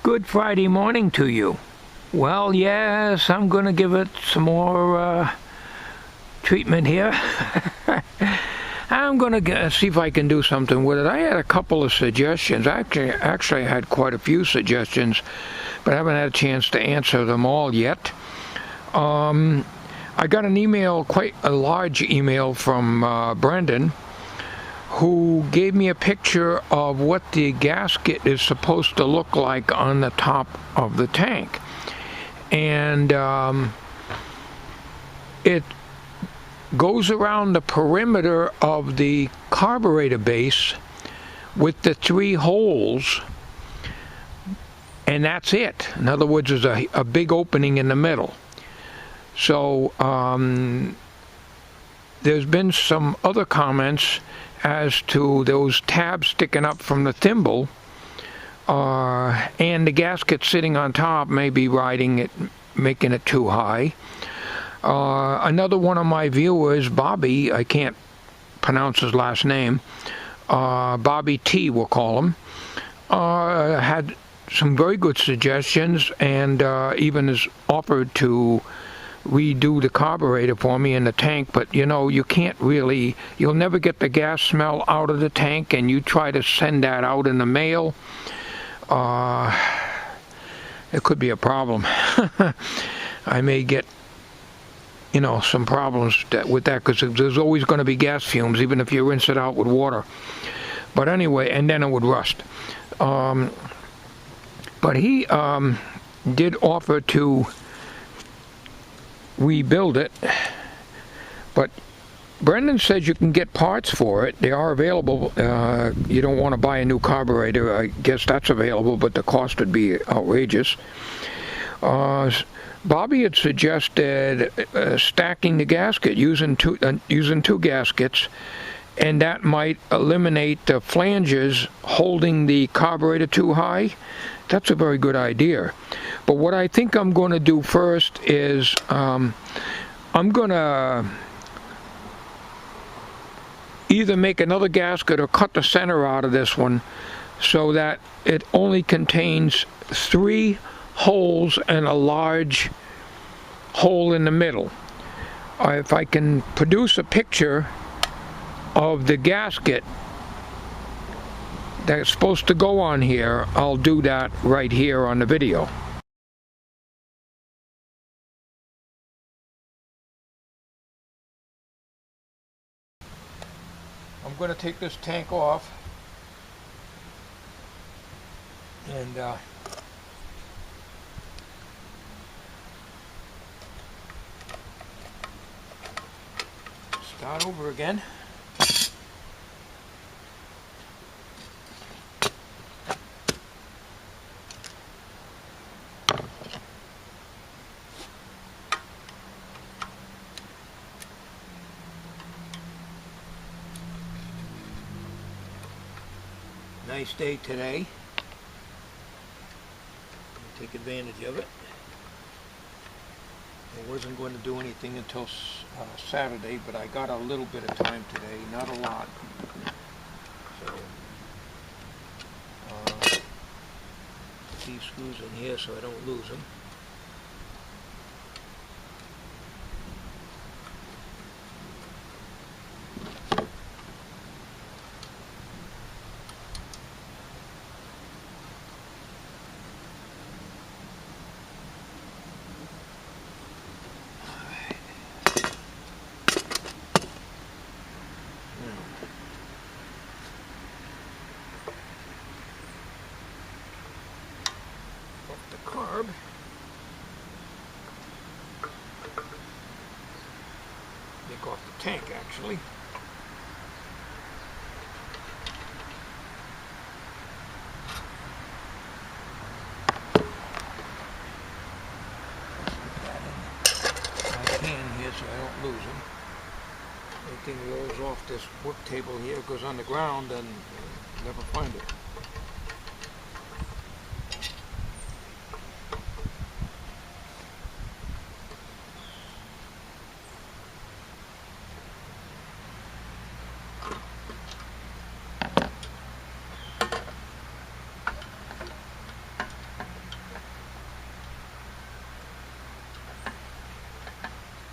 Good Friday morning to you. Well, yes, I'm going to give it some more treatment here. I'm going to see if I can do something with it. I had a couple of suggestions. Actually, I had quite a few suggestions, but I haven't had a chance to answer them all yet. I got an email, quite a large email from Brendan, who gave me a picture of what the gasket is supposed to look like on the top of the tank. And it goes around the perimeter of the carburetor base with the 3 holes, and that's it. In other words, there's a big opening in the middle. So there's been some other comments as to those tabs sticking up from the thimble, and the gasket sitting on top may be riding it, making it too high. Another one of my viewers, Bobby, I can't pronounce his last name, Bobby T, we'll call him, had some very good suggestions, and even has offered to redo the carburetor for me in the tank. But you know, you can't really, you'll never get the gas smell out of the tank, and you try to send that out in the mail, it could be a problem. I may get, you know, some problems with that, because there's always going to be gas fumes even if you rinse it out with water. But anyway, and then it would rust. But he did offer to rebuild it, but Brendan says you can get parts for it. They are available. You don't want to buy a new carburetor, I guess that's available, but the cost would be outrageous. Bobby had suggested stacking the gasket using two gaskets, and that might eliminate the flanges holding the carburetor too high. That's a very good idea. But what I think I'm going to do first is I'm going to either make another gasket or cut the center out of this one so that it only contains 3 holes and a large hole in the middle. If I can produce a picture of the gasket that's supposed to go on here, I'll do that right here on the video. I'm going to take this tank off and start over again. Nice day today. Take advantage of it. I wasn't going to do anything until Saturday, but I got a little bit of time today, not a lot. So these screws in here so I don't lose them. Carb. Take off the tank, actually. I can here so I don't lose them. Anything rolls off this work table here, goes on the ground, and never find it.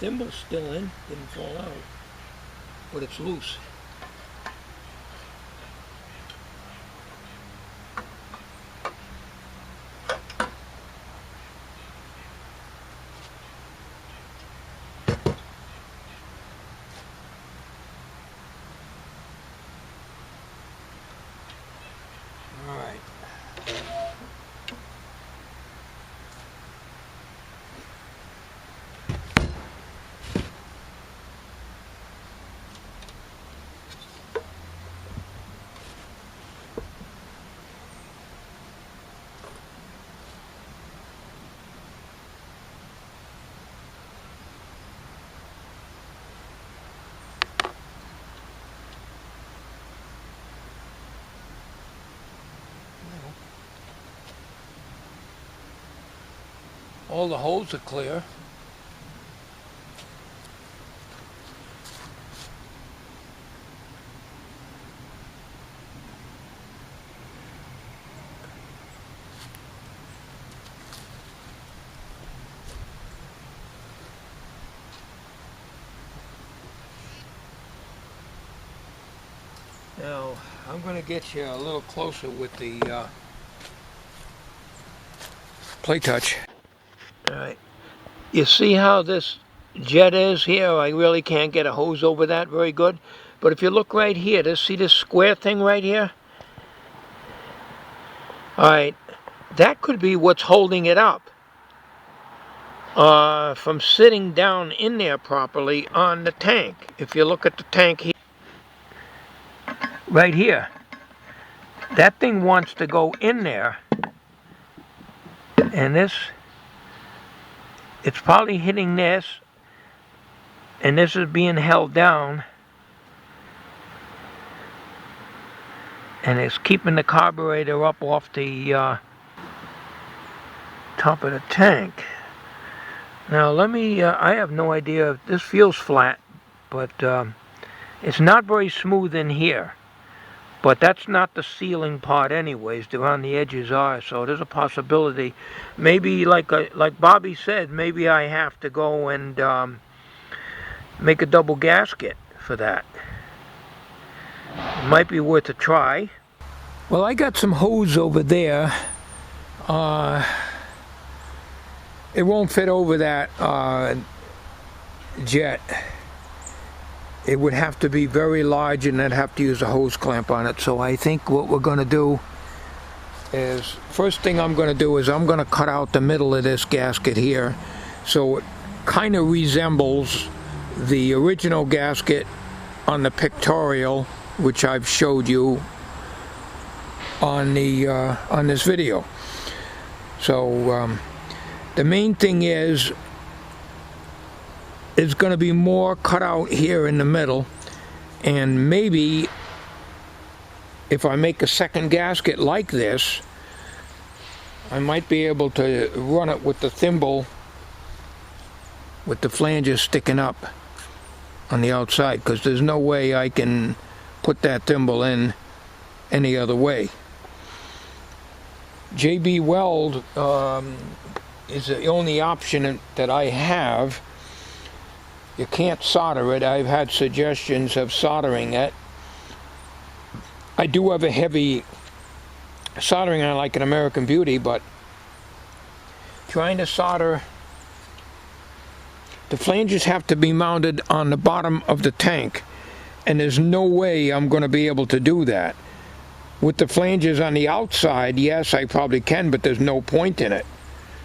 thimble's still in, didn't fall out, but it's loose. All right. All the holes are clear. Now, I'm going to get you a little closer with the play touch. All right. You see how this jet is here? I really can't get a hose over that very good. But if you look right here, see this square thing right here? All right. That could be what's holding it up from sitting down in there properly on the tank. If you look at the tank here, right here, that thing wants to go in there, and this, it's probably hitting this, and this is being held down, and it's keeping the carburetor up off the top of the tank. Now let me, I have no idea if this feels flat, but it's not very smooth in here. But that's not the sealing part anyways, around the edges are, so there's a possibility. Maybe, like Bobby said, maybe I have to go and make a double gasket for that. It might be worth a try. Well, I got some hose over there. It won't fit over that jet. It would have to be very large, and I'd have to use a hose clamp on it. So I think what we're going to do is, first thing I'm going to do is I'm going to cut out the middle of this gasket here, so it kind of resembles the original gasket on the pictorial, which I've showed you on the on this video. So the main thing is there's going to be more cut out here in the middle, and maybe if I make a second gasket like this, I might be able to run it with the thimble with the flanges sticking up on the outside, because there's no way I can put that thimble in any other way. JB Weld is the only option that I have. You can't solder it. I've had suggestions of soldering it. I do have a heavy soldering iron like an American Beauty, but trying to solder, the flanges have to be mounted on the bottom of the tank, and there's no way I'm going to be able to do that. With the flanges on the outside, yes, I probably can, but there's no point in it.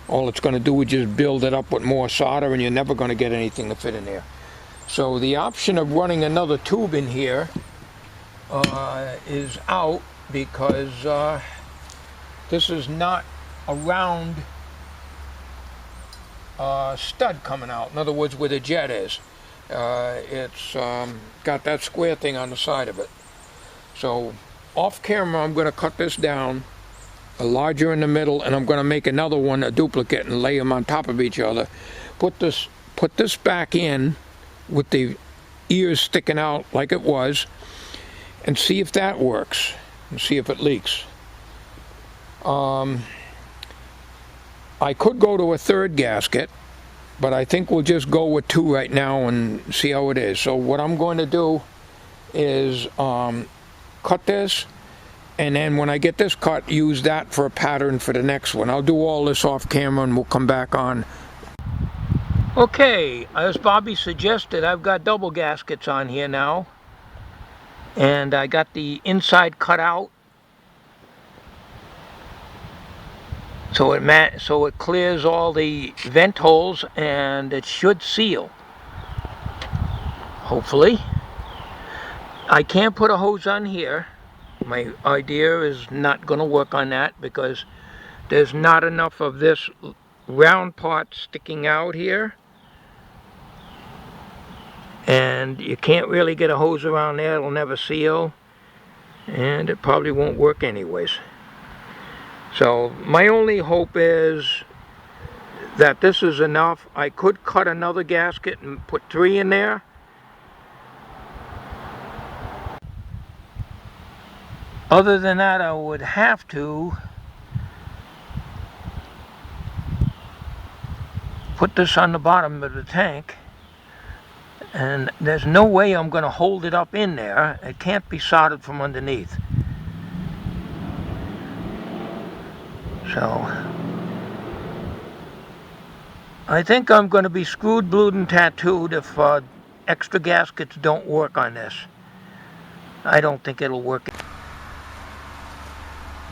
All it's going to do is just build it up with more solder, and you're never going to get anything to fit in there. So the option of running another tube in here is out, because this is not a round stud coming out. In other words, where the jet is. It's got that square thing on the side of it. So off camera, I'm going to cut this down, a larger in the middle, and I'm going to make another one, a duplicate, and lay them on top of each other. Put this back in with the ears sticking out like it was, and see if that works, and see if it leaks. I could go to a third gasket, but I think we'll just go with 2 right now and see how it is. So what I'm going to do is cut this, and then when I get this cut, use that for a pattern for the next one. I'll do all this off camera and we'll come back on. Okay, as Bobby suggested, I've got double gaskets on here now, and I got the inside cut out so it clears all the vent holes, and it should seal, hopefully. I can't put a hose on here. My idea is not going to work on that because there's not enough of this round part sticking out here, and you can't really get a hose around there. It'll never seal, and it probably won't work anyways. So my only hope is that this is enough. I could cut another gasket and put 3 in there. Other than that, I would have to put this on the bottom of the tank, and there's no way I'm going to hold it up in there. It can't be soldered from underneath. So I think I'm going to be screwed, blued, and tattooed if extra gaskets don't work on this. I don't think it'll work.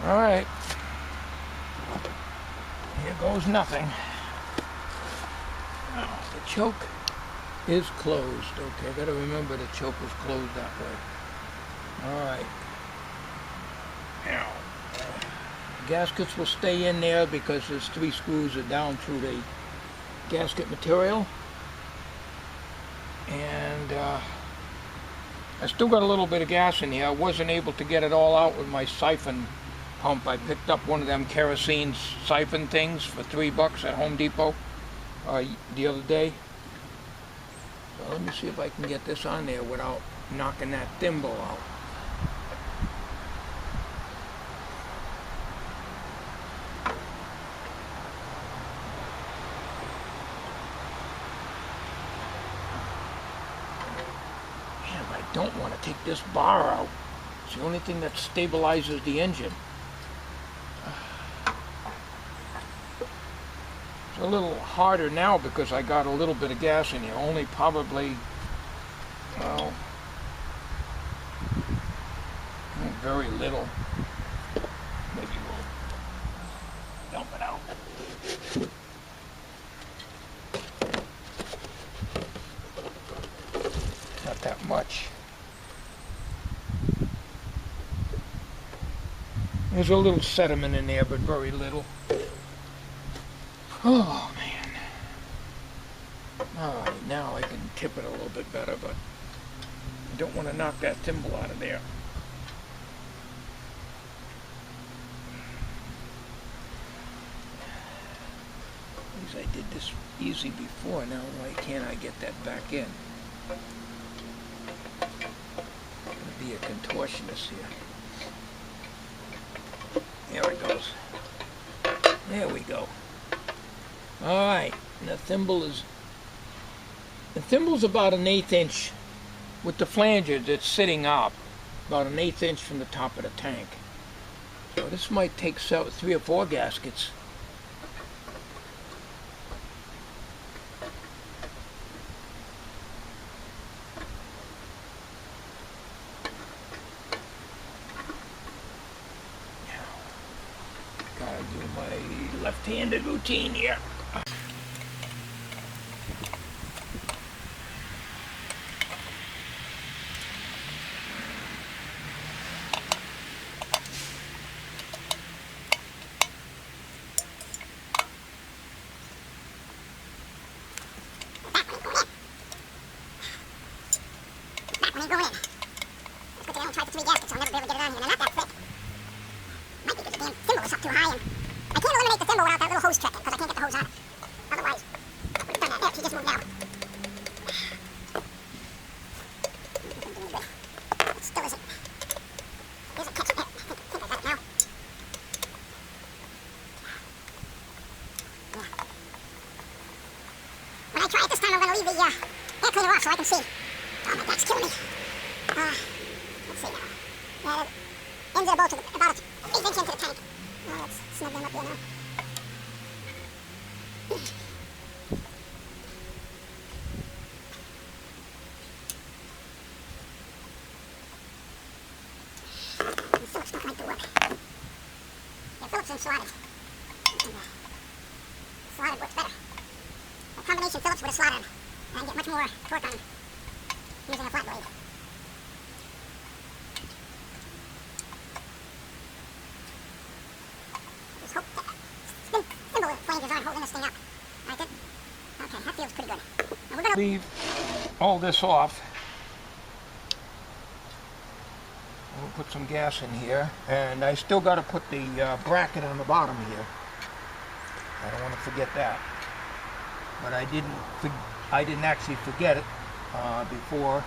All right, here goes nothing. Oh, the choke is closed. Okay, I gotta remember the choke was closed that way. All right. Now, gaskets will stay in there because there's 3 screws are down through the gasket material, and I still got a little bit of gas in here. I wasn't able to get it all out with my siphon pump. I picked up one of them kerosene siphon things for $3 at Home Depot the other day. So let me see if I can get this on there without knocking that thimble out. Man, I don't want to take this bar out. It's the only thing that stabilizes the engine. It's a little harder now because I got a little bit of gas in here. Only probably, well, very little. Maybe we'll dump it out. Not that much. There's a little sediment in there, but very little. Oh, man. All right, now I can tip it a little bit better, but I don't want to knock that thimble out of there. At least I did this easy before. Now why can't I get that back in? I'm going to be a contortionist here. There it goes. There we go. All right, and the thimble's about 1/8 inch with the flanger that's sitting up, about 1/8 inch from the top of the tank. So this might take 3 or 4 gaskets. Gotta do my left-handed routine here. might do work. Yeah, Phillips and slotted. Slotted works better. A combination Phillips with a slotted. And I can get much more torque on using a flat blade. Just hope that thimble flanges aren't holding this thing up. Alright, good. Okay, that feels pretty good. Now we're gonna leave all this off. We'll put some gas in here, and I still got to put the bracket on the bottom here. I don't want to forget that. But I didn't actually forget it before,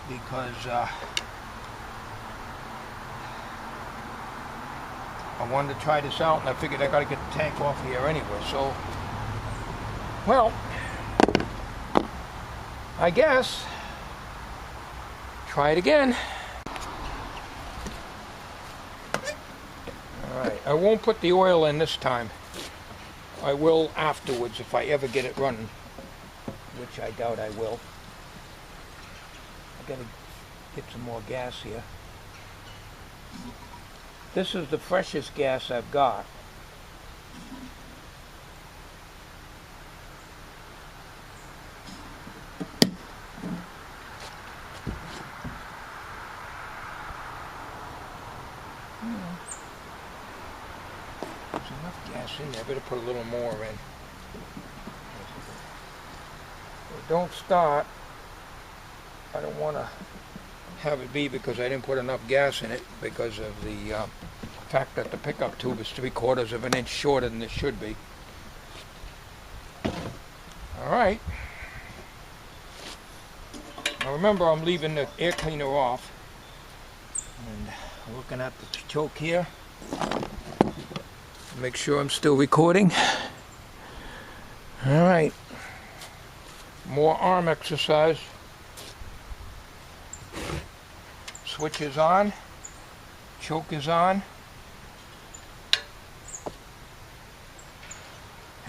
because I wanted to try this out, and I figured I got to get the tank off here anyway. So, well, I guess try it again. Alright, I won't put the oil in this time. I will afterwards if I ever get it running, which I doubt I will. I gotta get some more gas here. This is the freshest gas I've got. In there. I better put a little more in. Don't start. I don't want to have it be because I didn't put enough gas in it, because of the fact that the pickup tube is 3/4 of an inch shorter than it should be. Alright. Now remember, I'm leaving the air cleaner off. And looking at the choke here. Make sure I'm still recording. Alright. More arm exercise. Switch is on. Choke is on.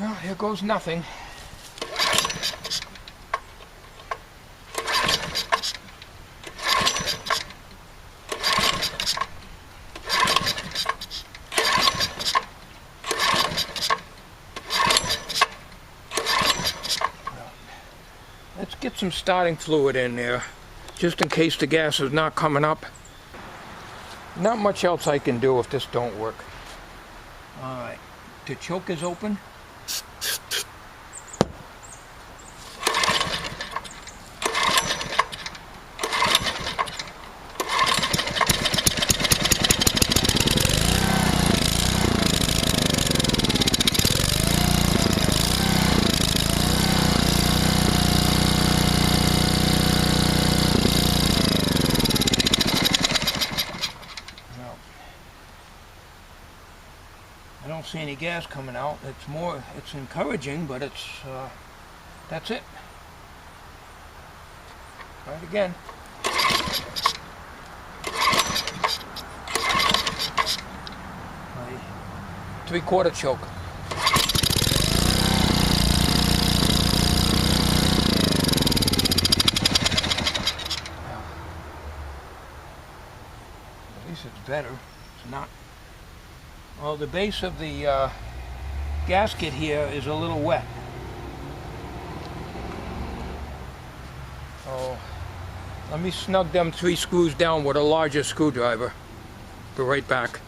Well, here goes nothing. Let's get some starting fluid in there, just in case the gas is not coming up. Not much else I can do if this don't work. Alright, the choke is open. I don't see any gas coming out. It's encouraging, but that's it. Try it again. My 3/4 choke. At least it's better. It's not. Well, the base of the gasket here is a little wet. So let me snug them 3 screws down with a larger screwdriver. Be right back.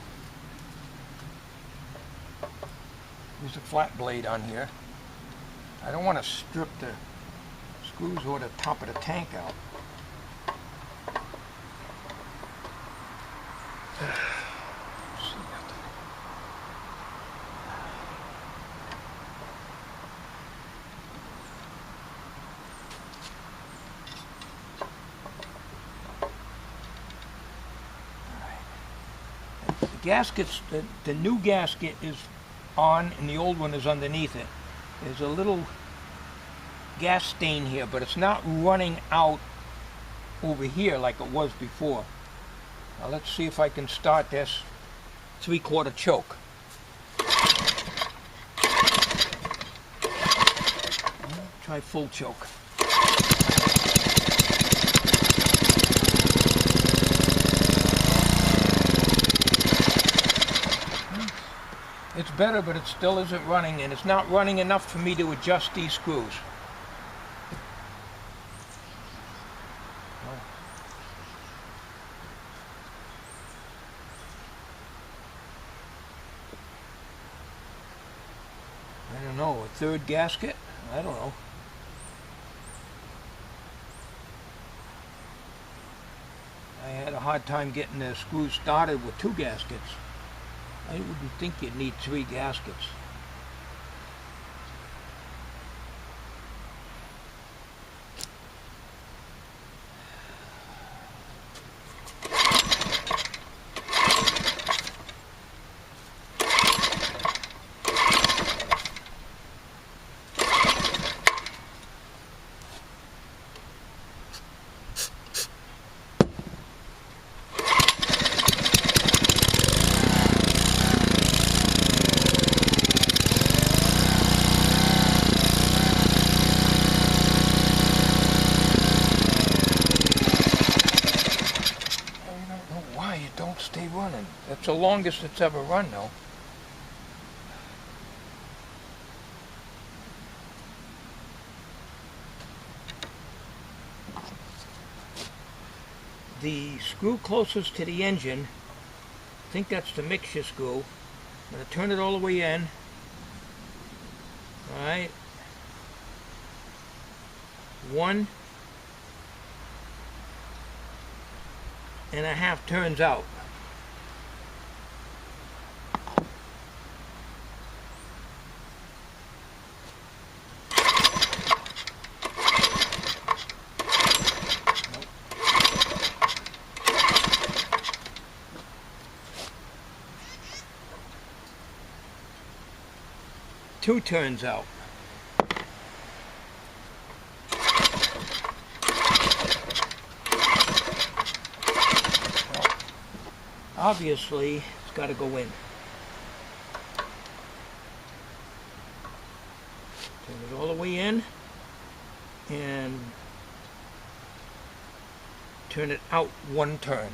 There's a flat blade on here. I don't want to strip the screws or the top of the tank out. Gaskets, the new gasket is on and the old one is underneath it. There's a little gas stain here, but it's not running out over here like it was before. Now let's see if I can start this 3/4 choke. Try full choke. better, but it still isn't running, and it's not running enough for me to adjust these screws. I don't know, a third gasket? I don't know. I had a hard time getting the screws started with 2 gaskets. I wouldn't think you'd need 3 gaskets. Stay running. That's the longest it's ever run, though. The screw closest to the engine, I think that's the mixture screw. I'm going to turn it all the way in. Alright. 1.5 turns out. Two turns out. Well, obviously, it's got to go in. Turn it all the way in and turn it out 1 turn.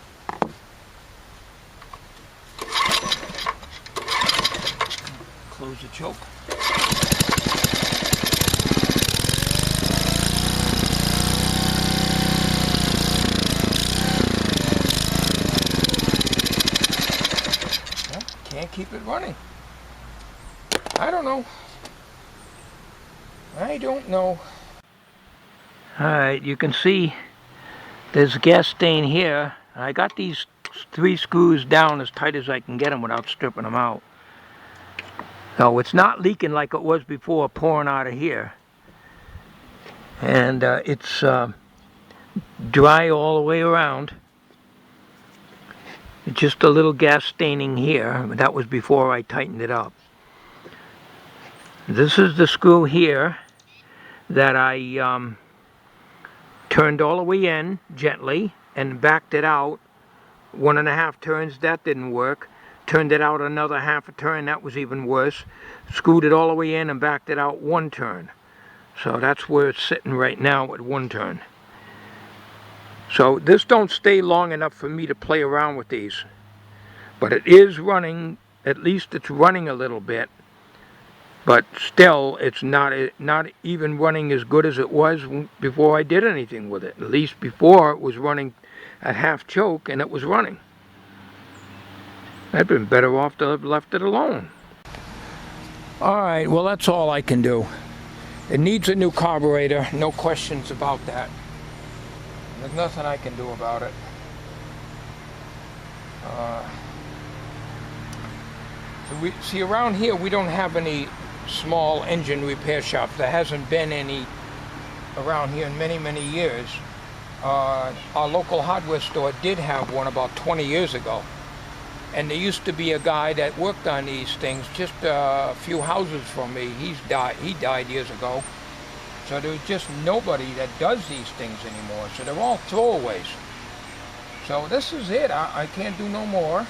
Close the choke. Can't keep it running. I don't know. I don't know. Alright, you can see there's a gas stain here. I got these 3 screws down as tight as I can get them without stripping them out. So it's not leaking like it was before, pouring out of here. And it's dry all the way around. Just a little gas staining here. That was before I tightened it up. This is the screw here that I turned all the way in gently and backed it out 1.5 turns. That didn't work. Turned it out another 1/2 turn. That was even worse. Screwed it all the way in and backed it out 1 turn. So that's where it's sitting right now at 1 turn. So this don't stay long enough for me to play around with these. But it is running, at least it's running a little bit. But still, it's not even running as good as it was before I did anything with it. At least before it was running at 1/2 choke and it was running. I'd been better off to have left it alone. Alright, well that's all I can do. It needs a new carburetor, no questions about that. There's nothing I can do about it. So see, around here we don't have any small engine repair shops. There hasn't been any around here in many, many years. Our local hardware store did have one about 20 years ago. And there used to be a guy that worked on these things just a few houses from me. He died years ago. So there's just nobody that does these things anymore. So they're all throwaways. So this is it. I can't do no more.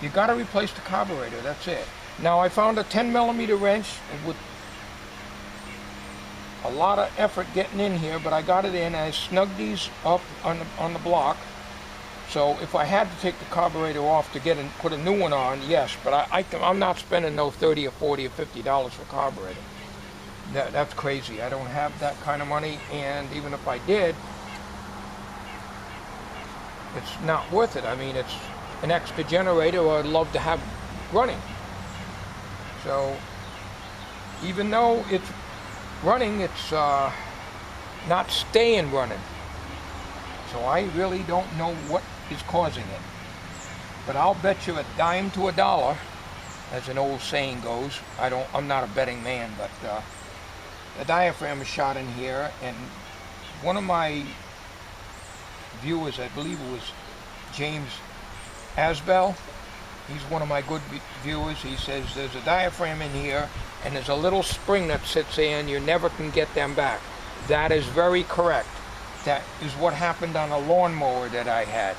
You got to replace the carburetor. That's it. Now I found a 10mm wrench with a lot of effort getting in here, but I got it in. I snugged these up on the block, So if I had to take the carburetor off to put a new one on, yes, but I'm not spending no $30 or $40 or $50 for carburetor. That's crazy. I don't have that kind of money, and even if I did, it's not worth it. I mean, it's an extra generator I'd love to have running. So even though it's running, it's not staying running. So I really don't know what is causing it. But I'll bet you a dime to a dollar, as an old saying goes. I'm not a betting man, but the diaphragm is shot in here, and one of my viewers, I believe it was James Asbell, he's one of my good viewers. He says there's a diaphragm in here and there's a little spring that sits there and you never can get them back. That is very correct. That is what happened on a lawnmower that I had.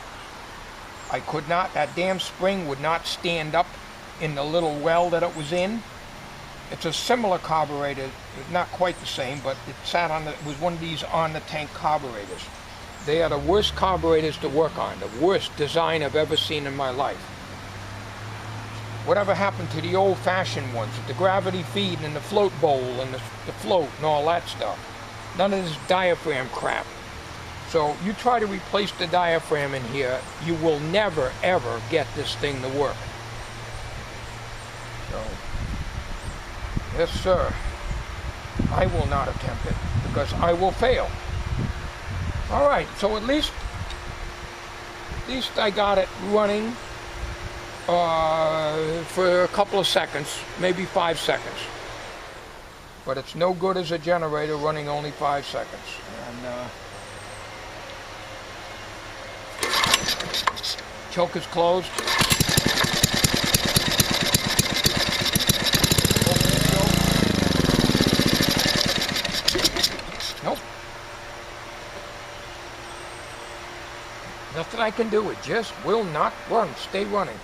I could not, that damn spring would not stand up in the little well that it was in. It's a similar carburetor, not quite the same, but it was one of these on the tank carburetors. They are the worst carburetors to work on, the worst design I've ever seen in my life. Whatever happened to the old-fashioned ones, the gravity feed and the float bowl and the float and all that stuff? None of this diaphragm crap. So you try to replace the diaphragm in here, you will never ever get this thing to work. So, yes sir, I will not attempt it because I will fail. Alright, so at least I got it running for a couple of seconds, maybe 5 seconds. But it's no good as a generator running only 5 seconds. And choke is closed. Nope. Nothing I can do. It just will not run. Stay running.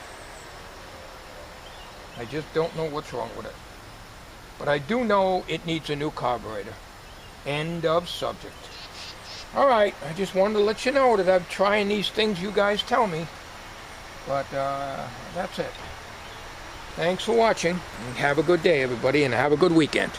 I just don't know what's wrong with it. But I do know it needs a new carburetor. End of subject. Alright, I just wanted to let you know that I'm trying these things you guys tell me. But that's it. Thanks for watching. And have a good day, everybody, and have a good weekend.